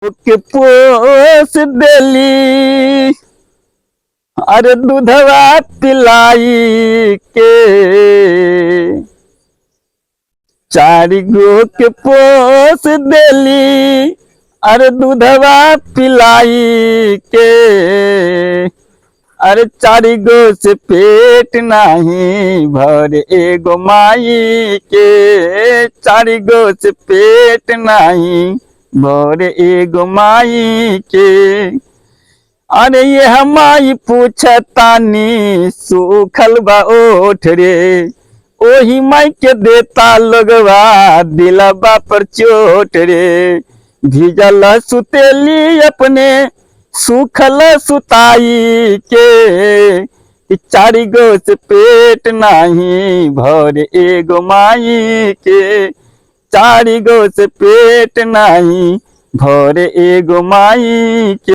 के पोस देली अरे दूधवा पिलाई के, चारि गो के पोस देली अरे दूधवा पिलाई के, अरे चारि गो से पेट नाही भरे एगो माई के, चारि गो से पेट नाही भरे एगो माई के। अरे ये हमाई पूछतानी सूखल बा ओठ रे, ओही माई के देता लोगवा दिलबा पर चोट रे, भीजल सुतेली अपने सूखल सुताई के, चारि गो से पेट नाही भरे एगो माई के, चारि गो से पेट नाही भरे एगो माई के।